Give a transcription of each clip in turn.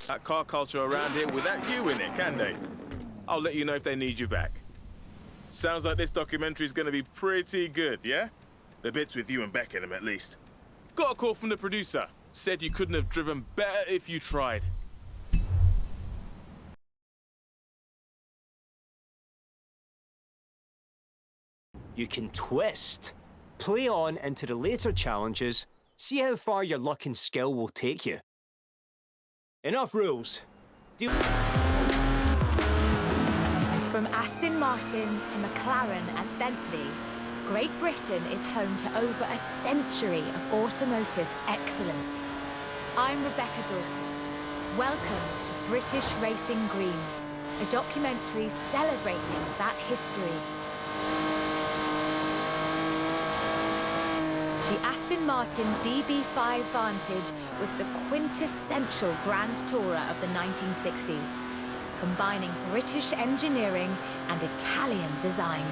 that car culture around here without you in it, can they? I'll let you know if they need you back. Sounds like this documentary's gonna be pretty good, yeah? The bits with you and Beck in them, at least. Got a call from the producer. Said you couldn't have driven better if you tried. You can twist. Play on into the later challenges. See how far your luck and skill will take you. Enough rules. From Aston Martin to McLaren and Bentley, Great Britain is home to over a century of automotive excellence. I'm Rebecca Dawson. Welcome to British Racing Green, a documentary celebrating that history. The Aston Martin DB5 Vantage was the quintessential Grand Tourer of the 1960s, combining British engineering and Italian design.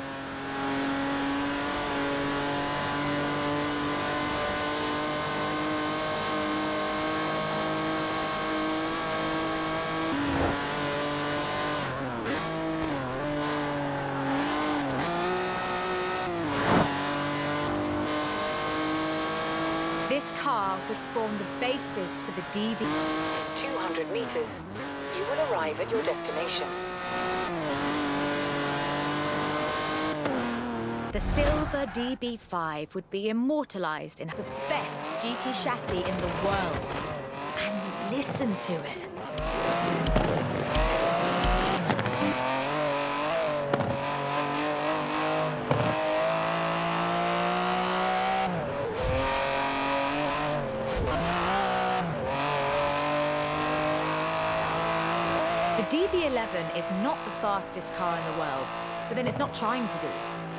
This car would form the basis for the DB. In 200 meters, you will arrive at your destination. The silver DB5 would be immortalized in the best GT chassis in the world. And listen to it. The DB11 is not the fastest car in the world, but then it's not trying to be.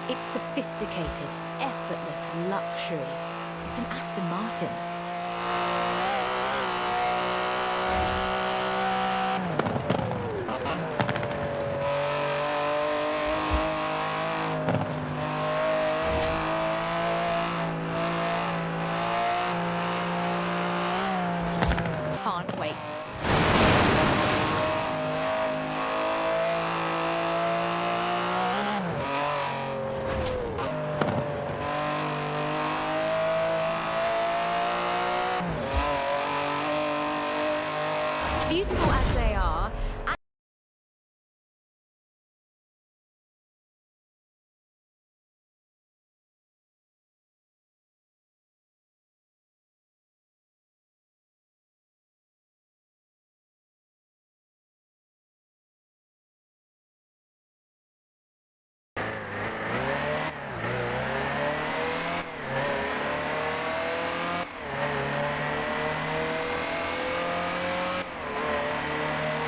It's sophisticated, effortless luxury. It's an Aston Martin. Can't wait. Beautiful as they are,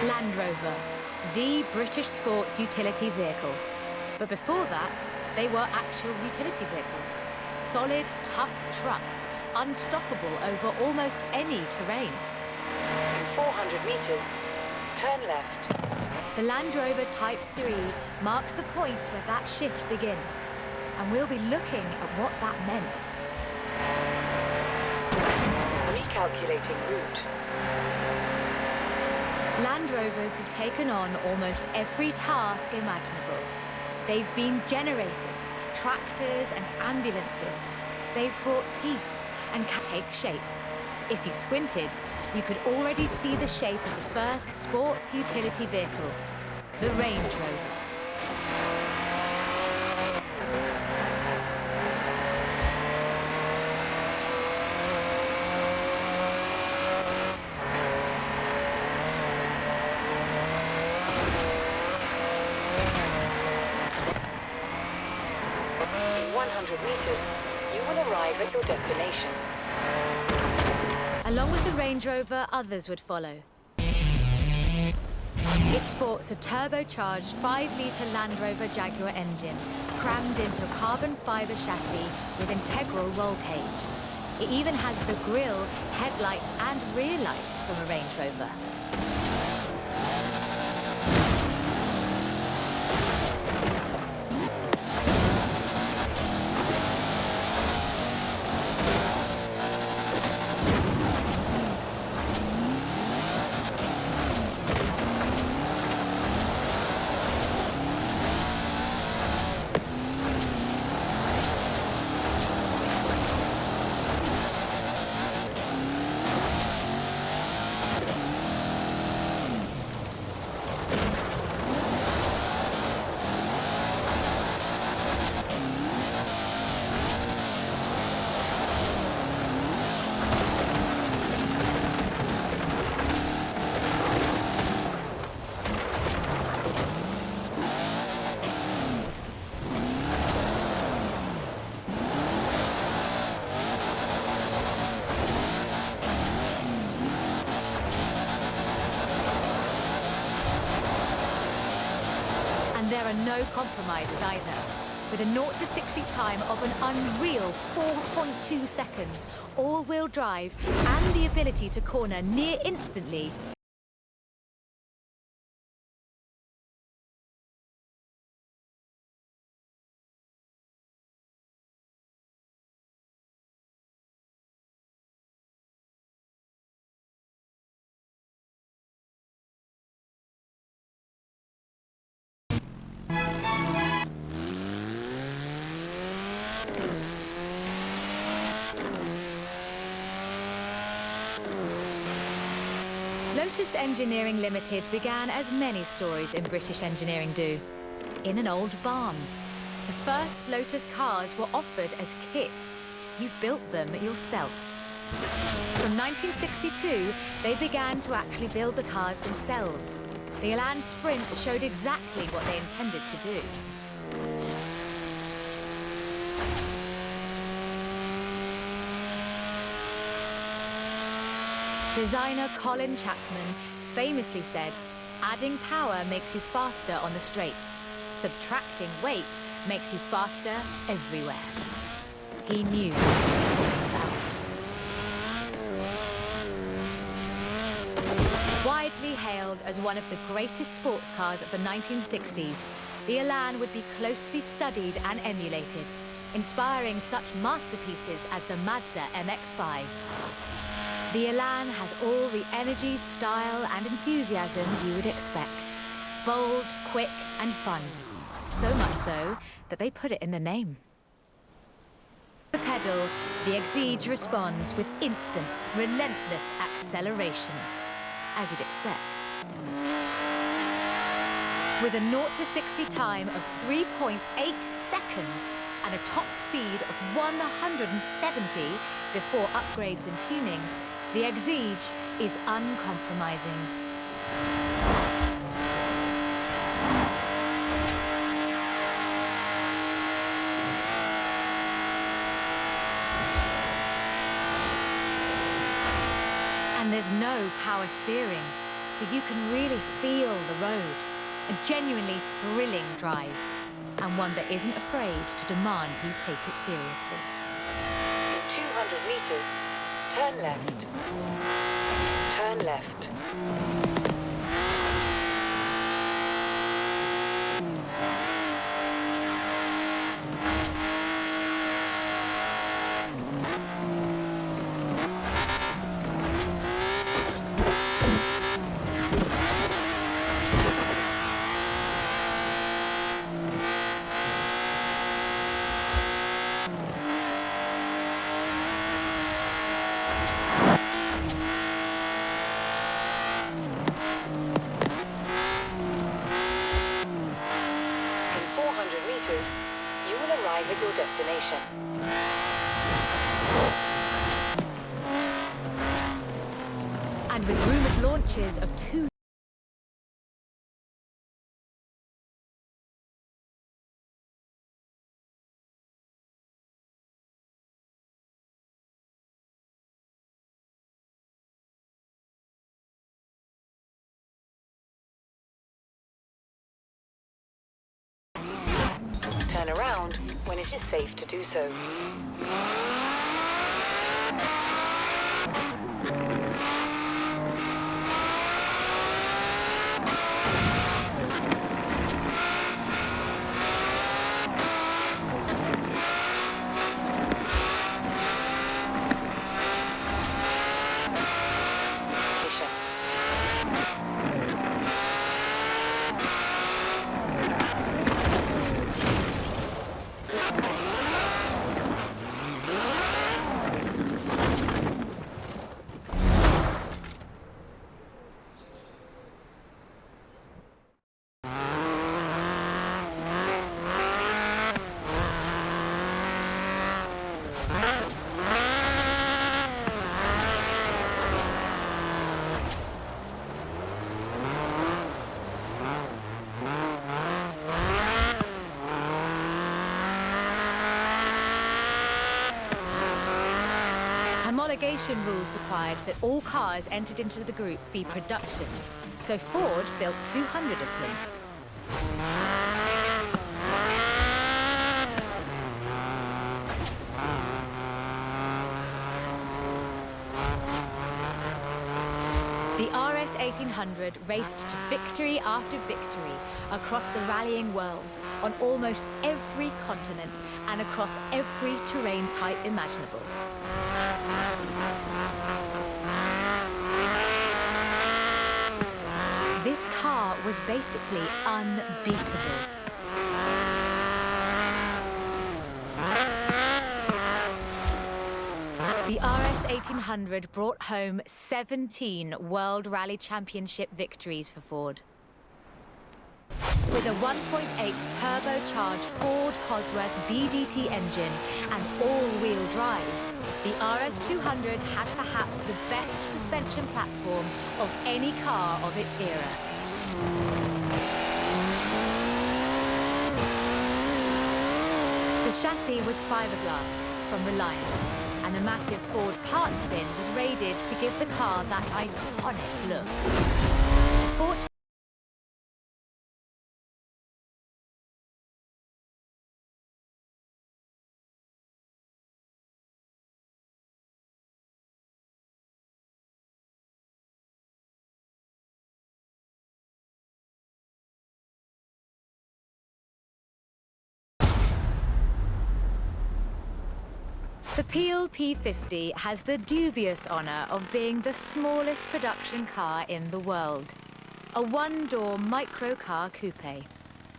Land Rover, the British sports utility vehicle. But before that, they were actual utility vehicles. Solid, tough trucks, unstoppable over almost any terrain. In 400 meters, turn left. The Land Rover Type 3 marks the point where that shift begins. And we'll be looking at what that meant. Recalculating route. Land Rovers have taken on almost every task imaginable. They've been generators, tractors and ambulances. They've brought peace and can take shape. If you squinted, you could already see the shape of the first sports utility vehicle, the Range Rover. In 100 meters, you will arrive at your destination. Along with the Range Rover, others would follow. It sports a turbocharged 5-litre Land Rover Jaguar engine, crammed into a carbon fibre chassis with integral roll cage. It even has the grille, headlights and rear lights from a Range Rover. there are no compromises either. With a 0 to 60 time of an unreal 4.2 seconds, all-wheel drive, and the ability to corner near instantly, Lotus Engineering Limited began as many stories in British engineering do, in an old barn. The first Lotus cars were offered as kits. You built them yourself. From 1962, they began to actually build the cars themselves. The Elan Sprint showed exactly what they intended to do. Designer Colin Chapman famously said, "Adding power makes you faster on the straights. Subtracting weight makes you faster everywhere." He knew what he was talking about. Widely hailed as one of the greatest sports cars of the 1960s, the Elan would be closely studied and emulated, inspiring such masterpieces as the Mazda MX-5. The Elan has all the energy, style, and enthusiasm you would expect. Bold, quick, and fun. So much so that they put it in the name. The pedal, the Exige responds with instant, relentless acceleration, as you'd expect. With a 0 to 60 time of 3.8 seconds and a top speed of 170 before upgrades and tuning, the Exige is uncompromising. And there's no power steering, so you can really feel the road. A genuinely thrilling drive, and one that isn't afraid to demand you take it seriously. In 200 meters, turn left. Turn left. You will arrive at your destination. And with rumoured launches of 2 Turn around when it is safe to do so. Homologation rules required that all cars entered into the group be production, so Ford built 200 of them. The RS 1800 raced to victory after victory across the rallying world, on almost every continent and across every terrain type imaginable. This car was basically unbeatable. The RS 1800 brought home 17 World Rally Championship victories for Ford. With a 1.8 turbocharged Ford Cosworth BDT engine and all-wheel drive, the RS 200 had perhaps the best suspension platform of any car of its era. The chassis was fiberglass from Reliant, and the massive Ford parts bin was raided to give the car that iconic look. Fortunately, the Peel P50 has the dubious honour of being the smallest production car in the world. A one-door microcar coupe,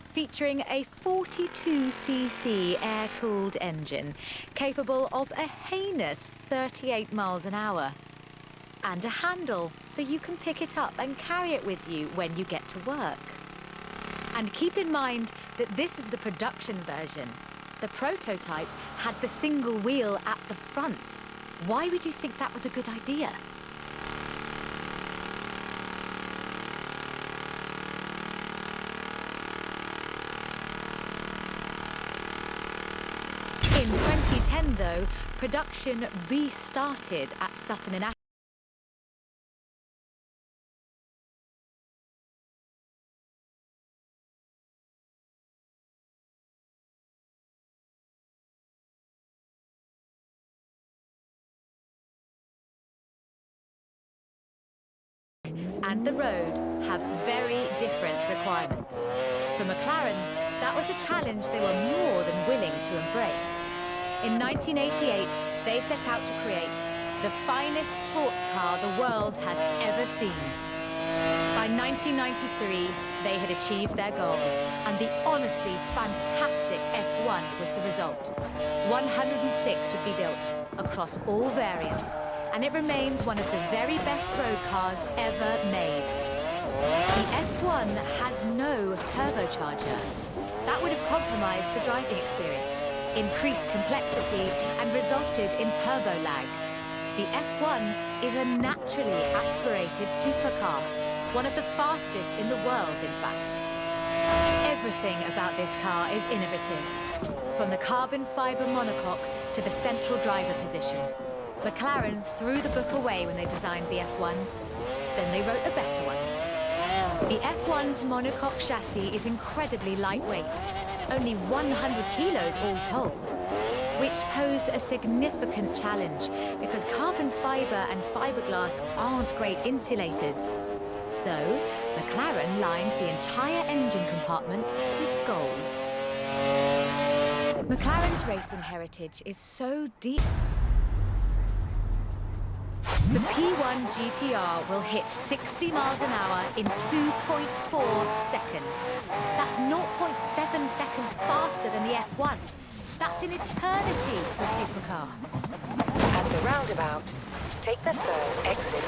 featuring a 42cc air-cooled engine, capable of a heinous 38 miles an hour. And a handle, so you can pick it up and carry it with you when you get to work. And keep in mind that this is the production version. The prototype had the single wheel at the front. Why would you think that was a good idea? In 2010, though, production restarted at Sutton in Ashton. And the road have very different requirements. For McLaren, that was a challenge they were more than willing to embrace. In 1988, they set out to create the finest sports car the world has ever seen. By 1993, they had achieved their goal, and the honestly fantastic F1 was the result. 106 would be built across all variants, and it remains one of the very best road cars ever made. The F1 has no turbocharger. That would have compromised the driving experience, increased complexity, and resulted in turbo lag. The F1 is a naturally aspirated supercar, one of the fastest in the world, in fact. Everything about this car is innovative, from the carbon fiber monocoque to the central driver position. McLaren threw the book away when they designed the F1. Then they wrote a better one. The F1's monocoque chassis is incredibly lightweight, only 100 kilos all told, which posed a significant challenge because carbon fiber and fiberglass aren't great insulators. So, McLaren lined the entire engine compartment with gold. McLaren's racing heritage is so deep. The P1 GTR will hit 60 miles an hour in 2.4 seconds. That's 0.7 seconds faster than the F1. That's an eternity for a supercar. At the roundabout, take the third exit.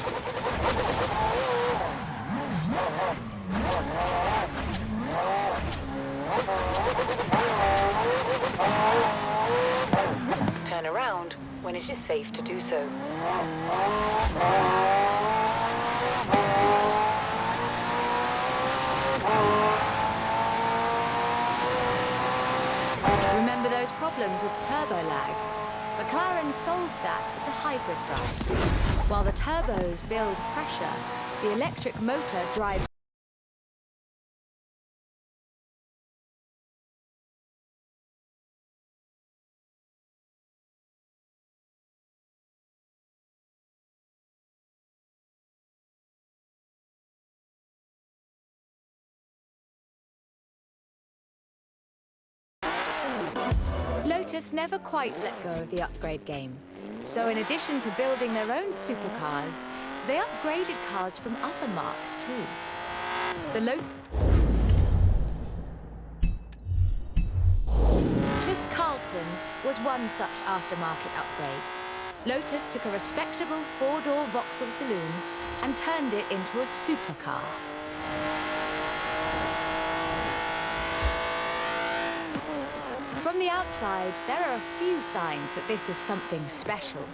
Turn around when it is safe to do so. Remember those problems with turbo lag? McLaren solved that with the hybrid drive. While the turbos build pressure, the electric motor drives Lotus never quite let go of the upgrade game. So in addition to building their own supercars, they upgraded cars from other marques too. The Lotus Carlton was one such aftermarket upgrade. Lotus took a respectable four-door Vauxhall saloon and turned it into a supercar. From the outside, there are a few signs that this is something special.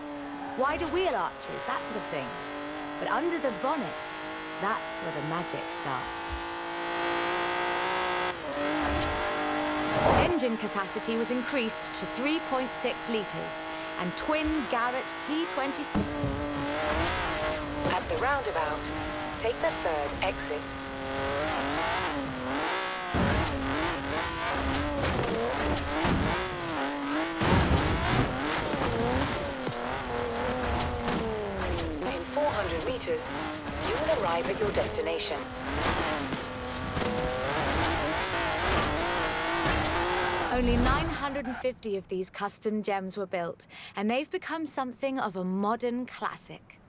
Wider wheel arches, that sort of thing. But under the bonnet, that's where the magic starts. Engine capacity was increased to 3.6 litres, and twin Garrett T20... At the roundabout, take the third exit. In 400 meters, you will arrive at your destination. Only 950 of these custom gems were built, and they've become something of a modern classic.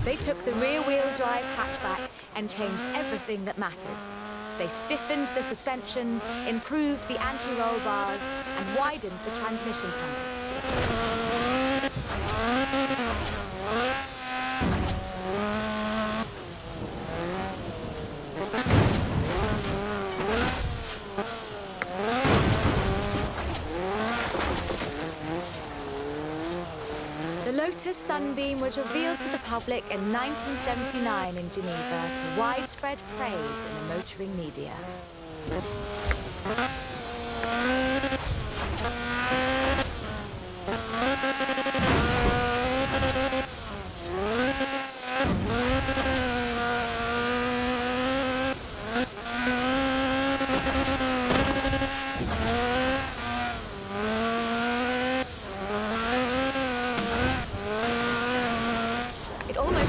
They took the rear-wheel drive hatchback and changed everything that matters. They stiffened the suspension, improved the anti-roll bars, and widened the transmission tunnel. The Lotus Sunbeam was revealed to the public in 1979 in Geneva to widespread praise in the motoring media.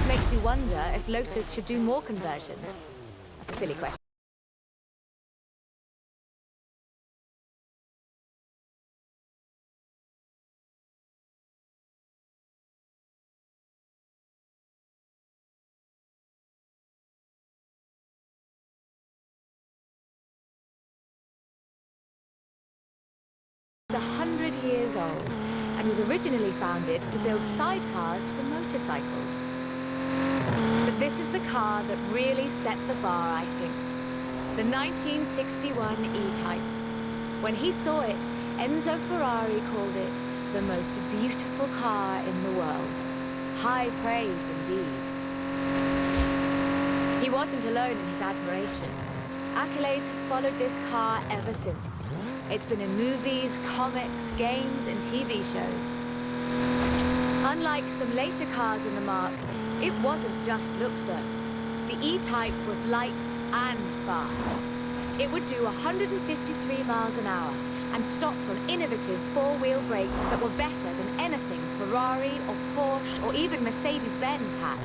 Makes you wonder if Lotus should do more conversion. That's a silly question. It's 100 years old and was originally founded to build sidecars for motorcycles. But this is the car that really set the bar, I think. The 1961 E-Type. When he saw it, Enzo Ferrari called it the most beautiful car in the world. High praise indeed. He wasn't alone in his admiration. Accolades have followed this car ever since. It's been in movies, comics, games, and TV shows. Unlike some later cars in the marque, it wasn't just looks though. The E-Type was light and fast. It would do 153 miles an hour and stopped on innovative four-wheel brakes that were better than anything Ferrari or Porsche or even Mercedes-Benz had.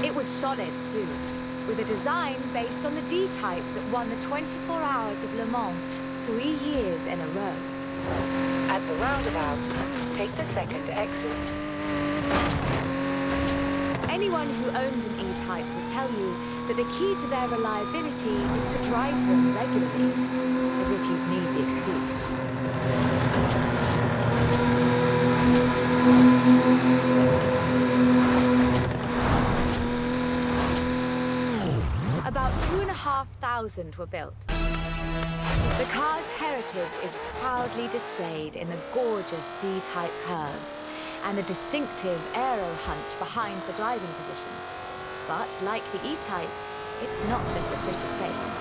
It was solid too, with a design based on the D-Type that won the 24 Hours of Le Mans 3 years in a row. At the roundabout, take the second exit. Anyone who owns an E-Type will tell you that the key to their reliability is to drive them regularly, as if you'd need the excuse. About 2,500 were built. The car's heritage is proudly displayed in the gorgeous D-Type curves and the distinctive aero hunch behind the driving position. But like the E-Type, it's not just a pretty face.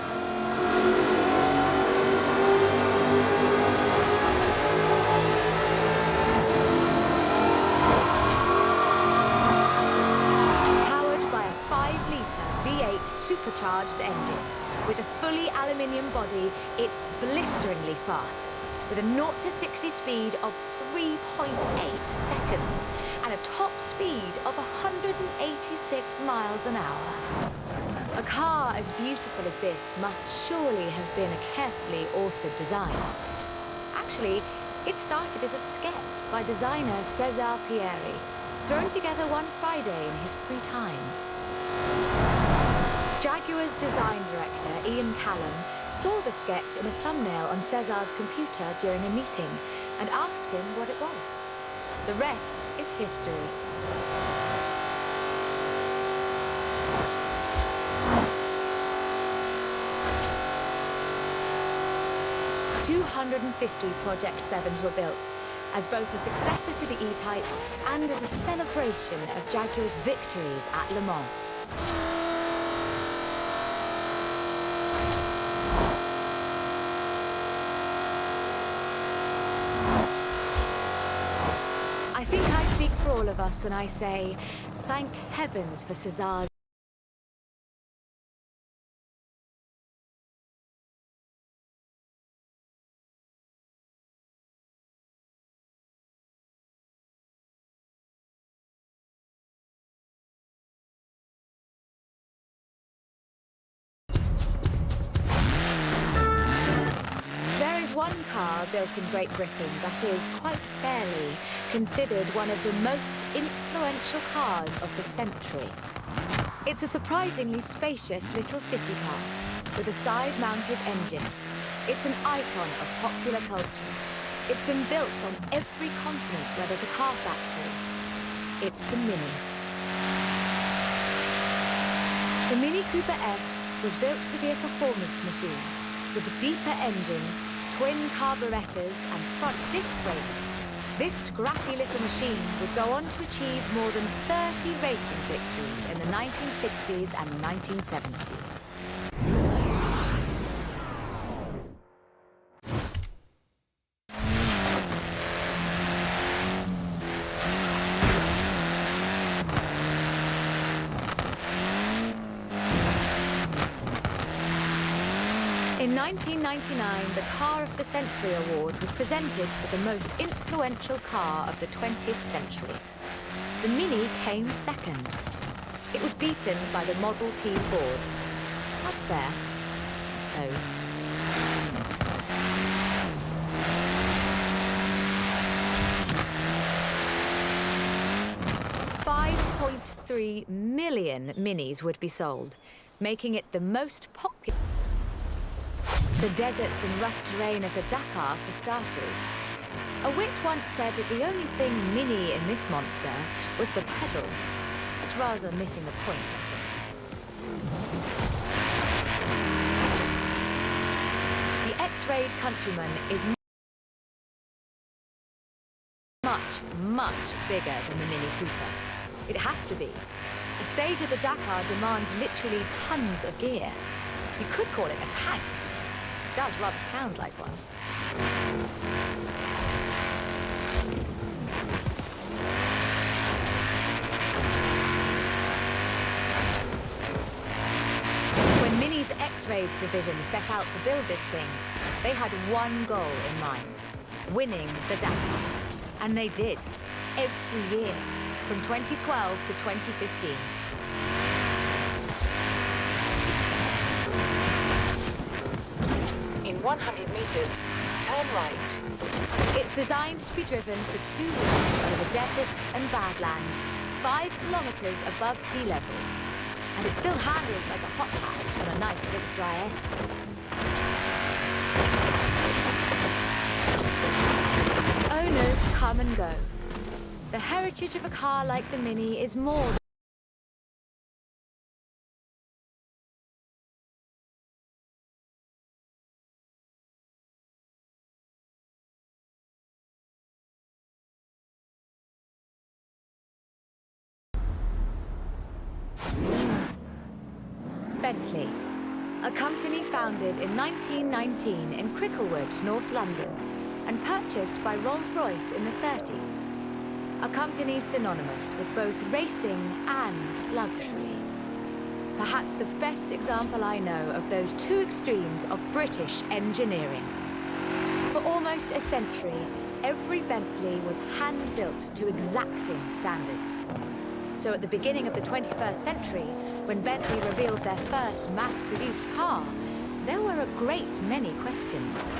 Powered by a 5-litre V8 supercharged engine, with a fully aluminium body, it's blisteringly fast, with a 0 to 60 speed of 3.8 seconds and a top speed of 186 miles an hour. A car as beautiful as this must surely have been a carefully authored design. Actually, it started as a sketch by designer César Pierre, thrown together one Friday in his free time. Jaguar's design director, Ian Callum, saw the sketch in a thumbnail on César's computer during a meeting and asked him what it was. The rest is history. 250 Project 7s were built, as both a successor to the E-Type and as a celebration of Jaguar's victories at Le Mans. I think I speak for all of us when I say, thank heavens for César's. One car built in Great Britain that is, quite fairly, considered one of the most influential cars of the century. It's a surprisingly spacious little city car with a side-mounted engine. It's an icon of popular culture. It's been built on every continent where there's a car factory. It's the Mini. The Mini Cooper S was built to be a performance machine with deeper engines, twin carburetors and front disc brakes. This scrappy little machine would go on to achieve more than 30 racing victories in the 1960s and 1970s. In 1999, the Car of the Century Award was presented to the most influential car of the 20th century. The Mini came second. It was beaten by the Model T Ford. That's fair, I suppose. .3 million Minis would be sold, making it the most popular. The deserts and rough terrain of the Dakar, for starters. A wit once said that the only thing mini in this monster was the pedal. That's rather missing the point, I think. The X-Raid Countryman is much, much bigger than the Mini Cooper. It has to be. The stage of the Dakar demands literally tons of gear. You could call it a tank. It does rather sound like one. When Mini's X-Raid division set out to build this thing, they had one goal in mind: winning the Dakar. And they did, every year, from 2012 to 2015. In 100 meters, turn right. It's designed to be driven for 2 weeks over deserts and badlands, 5 kilometers above sea level. And it still handles like a hot hatch on a nice bit of dry estate. Owners come and go. The heritage of a car like the Mini is more than Bentley, a company founded in 1919 in Cricklewood, North London, and purchased by Rolls-Royce in the 30s. A company synonymous with both racing and luxury. Perhaps the best example I know of those two extremes of British engineering. For almost a century, every Bentley was hand-built to exacting standards. So at the beginning of the 21st century, when Bentley revealed their first mass-produced car, there were a great many questions.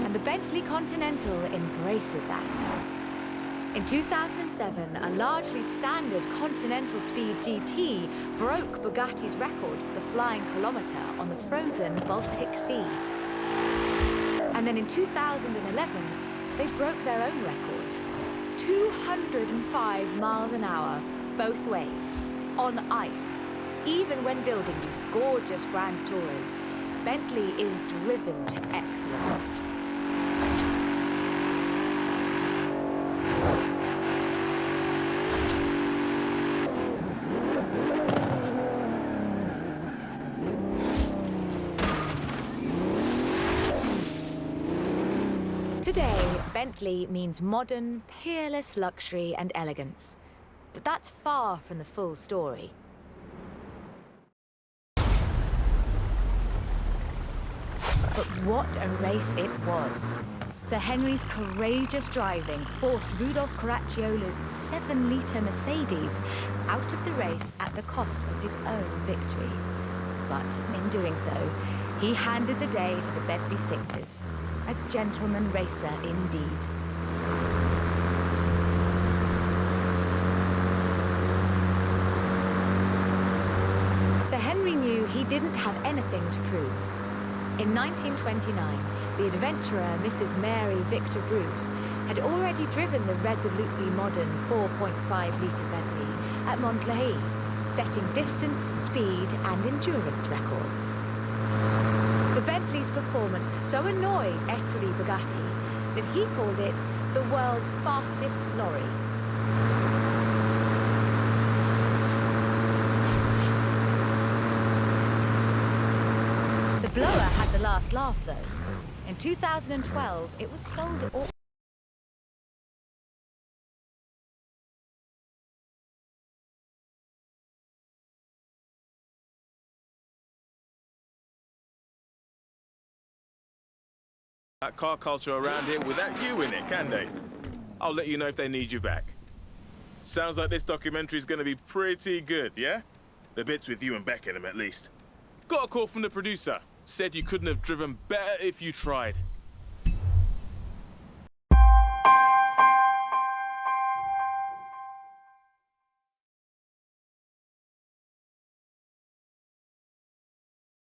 And the Bentley Continental embraces that. In 2007, a largely standard Continental Speed GT broke Bugatti's record for the flying kilometre on the frozen Baltic Sea. And then in 2011, they broke their own record. 205 miles an hour, both ways, on ice. Even when building these gorgeous Grand Tourers, Bentley is driven to excellence. Today, Bentley means modern, peerless luxury and elegance. But that's far from the full story. But what a race it was. Sir Henry's courageous driving forced Rudolf Caracciolo's 7-litre Mercedes out of the race at the cost of his own victory. But in doing so, he handed the day to the Bentley Sixes. A gentleman racer indeed. Sir Henry knew he didn't have anything to prove. In 1929, the adventurer Mrs. Mary Victor Bruce had already driven the resolutely modern 4.5-litre Bentley at Montlhéry, setting distance, speed and endurance records. The Bentley's performance so annoyed Ettore Bugatti that he called it the world's fastest lorry. The blower had the last laugh, though. In 2012, it was sold at That car culture around here without you in it, can they? I'll let you know if they need you back. Sounds like this documentary's gonna be pretty good, yeah? The bits with you and Beck in them, at least. Got a call from the producer. Said you couldn't have driven better if you tried.